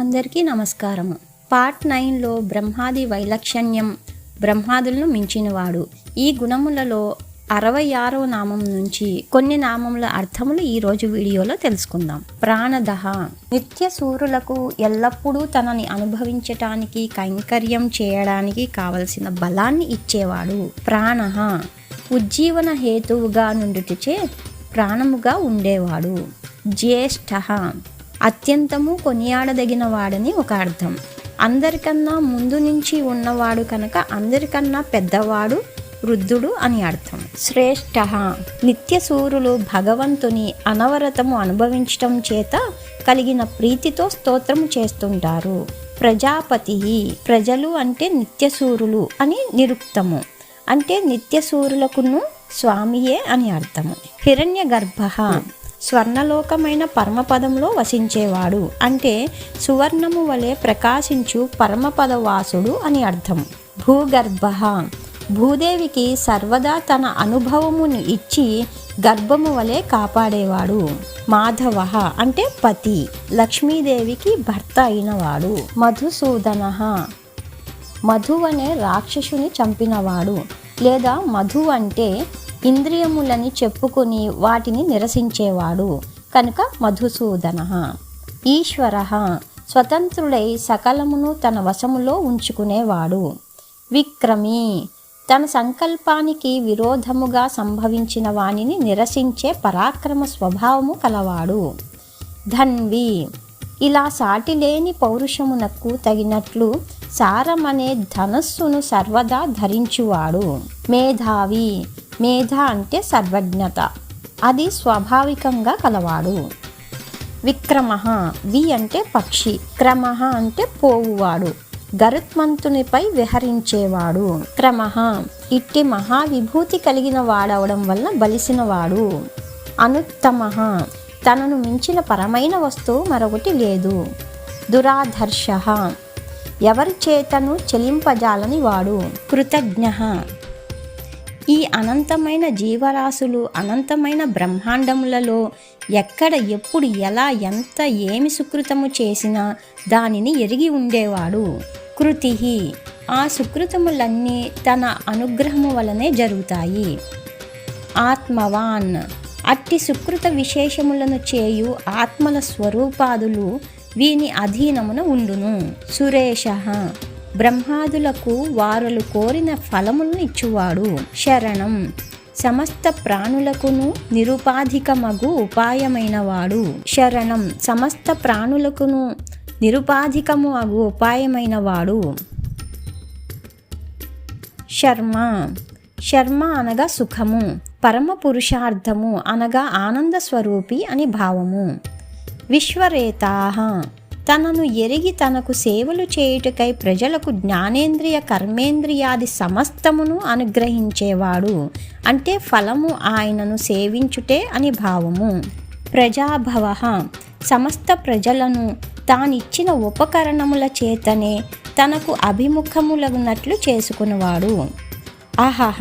అందరికీ నమస్కారము. పార్ట్ 9లో బ్రహ్మాది వైలక్షణ్యం, బ్రహ్మాదులను మించినవాడు. ఈ గుణములలో 66వ నామం నుంచి కొన్ని నామముల అర్థములు ఈరోజు వీడియోలో తెలుసుకుందాం. ప్రాణదహ, నిత్య సూరులకు ఎల్లప్పుడూ తనని అనుభవించటానికి, కైంకర్యం చేయడానికి కావలసిన బలాన్ని ఇచ్చేవాడు. ప్రాణః, ఉజ్జీవన హేతువుగా నుండుటచే ప్రాణముగా ఉండేవాడు. జ్యేష్ఠః, అత్యంతము కొనియాడదగిన వాడని ఒక అర్థం. అందరికన్నా ముందు నుంచి ఉన్నవాడు కనుక అందరికన్నా పెద్దవాడు, వృద్ధుడు అని అర్థం. శ్రేష్ఠః, నిత్యసూరులు భగవంతుని అనవరతము అనుభవించటం చేత కలిగిన ప్రీతితో స్తోత్రము చేస్తుంటారు. ప్రజాపతి, ప్రజలు అంటే నిత్యసూరులు అని నిరుక్తము, అంటే నిత్యసూరులకును స్వామియే అని అర్థము. హిరణ్య గర్భః, స్వర్ణలోకమైన పరమపదంలో వసించేవాడు, అంటే సువర్ణము వలె ప్రకాశించు పరమపదవాసుడు అని అర్థం. భూగర్భః, భూదేవికి సర్వదా తన అనుభవమును ఇచ్చి గర్భము వలె కాపాడేవాడు. మాధవః, అంటే పతి, లక్ష్మీదేవికి భర్త అయినవాడు. మధుసూదనః, మధు అనే రాక్షసుని చంపినవాడు, లేదా మధు అంటే ఇంద్రియములని చెప్పుకొని వాటిని నిరసించేవాడు కనుక మధుసూదనః. ఈశ్వరః, స్వతంత్రుడై సకలమును తన వశములో ఉంచుకునేవాడు. విక్రమీ, తన సంకల్పానికి విరోధముగా సంభవించిన వానిని నిరసించే పరాక్రమ స్వభావము కలవాడు. ధన్వి, ఇలా సాటిలేని పౌరుషమునకు తగినట్లు సారమనే ధనస్సును సర్వదా ధరించువాడు. మేధావి, మేధ అంటే సర్వజ్ఞత, అది స్వాభావికంగా కలవాడు. విక్రమః, వి అంటే పక్షి, క్రమః అంటే పోవువాడు, గరుత్మంతునిపై విహరించేవాడు. క్రమః, ఇట్టి మహావిభూతి కలిగిన వాడవడం వల్ల బలిసినవాడు. అనుత్తమః, తనను మించిన పరమైన వస్తువు మరొకటి లేదు. దురాధర్షః, ఎవరి చేతను చెలింపజాలని వాడు. కృతజ్ఞః, ఈ అనంతమైన జీవరాశులు, అనంతమైన బ్రహ్మాండములలో ఎక్కడ, ఎప్పుడు, ఎలా, ఎంత, ఏమి సుకృతము చేసినా దానిని ఎరిగి ఉండేవాడు. కృతిః, ఆ సుకృతములన్నీ తన అనుగ్రహము వలనే జరుగుతాయి. ఆత్మవాన్, అట్టి సుకృత విశేషములను చేయు ఆత్మల స్వరూపాదులు వీని అధీనమున ఉండును. సురేషః, బ్రహ్మాదులకు వారులు కోరిన ఫలములను ఇచ్చువాడు. శరణం, సమస్త ప్రాణులకును నిరుపాధికమగు ఉపాయమైనవాడు. శరణం, సమస్త ప్రాణులకును నిరుపాధికము అగు ఉపాయమైనవాడు. శర్మ, శర్మ అనగా సుఖము, పరమ పురుషార్థము అనగా ఆనంద స్వరూపి అని భావము. విశ్వరేతాః, తనను ఎరిగి తనకు సేవలు చేయుటకై ప్రజలకు జ్ఞానేంద్రియ కర్మేంద్రియాది సమస్తమును అనుగ్రహించేవాడు, అంటే ఫలము ఆయనను సేవించుటే అని భావము. ప్రజాభవః, సమస్త ప్రజలను తానిచ్చిన ఉపకరణముల చేతనే తనకు అభిముఖములగునట్లు చేసుకునేవాడు. అహహ,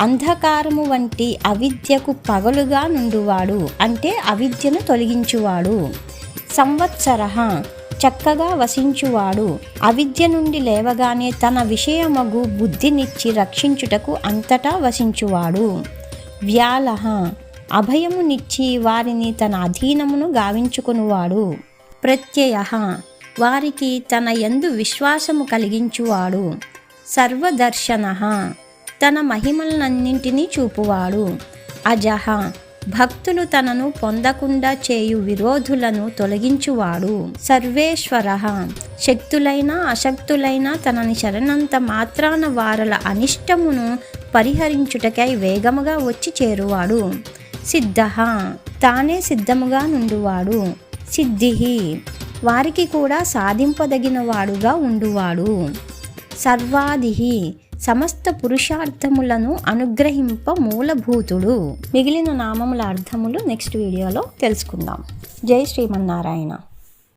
అంధకారము వంటి అవిద్యకు పగలుగా నుండువాడు, అంటే అవిద్యను తొలగించువాడు. సంవత్సరః, చక్కగా వసించువాడు, అవిద్య నుండి లేవగానే తన విషయమగు బుద్ధినిచ్చి రక్షించుటకు అంతటా వసించువాడు. వ్యాలః, అభయమునిచ్చి వారిని తన అధీనమును గావించుకునివాడు. ప్రత్యయః, వారికి తన యందు విశ్వాసము కలిగించువాడు. సర్వదర్శనః, తన మహిమలన్నింటినీ చూపువాడు. అజః, భక్తులు తనను పొందకుండా చేయు విరోధులను తొలగించువాడు. సర్వేశ్వరః, శక్తులైన అశక్తులైన తనని శరణంత మాత్రాన వారల అనిష్టమును పరిహరించుటకై వేగముగా వచ్చి చేరువాడు. సిద్ధః, తానే సిద్ధముగా నుండువాడు. సిద్ధిః, వారికి కూడా సాధింపదగిన వాడుగా ఉండువాడు. సర్వాదిః, సమస్త పురుషార్థములను అనుగ్రహింప మూలభూతుడు. మిగిలిన నామముల అర్థములు నెక్స్ట్ వీడియోలో తెలుసుకుందాం. జై శ్రీమన్నారాయణ.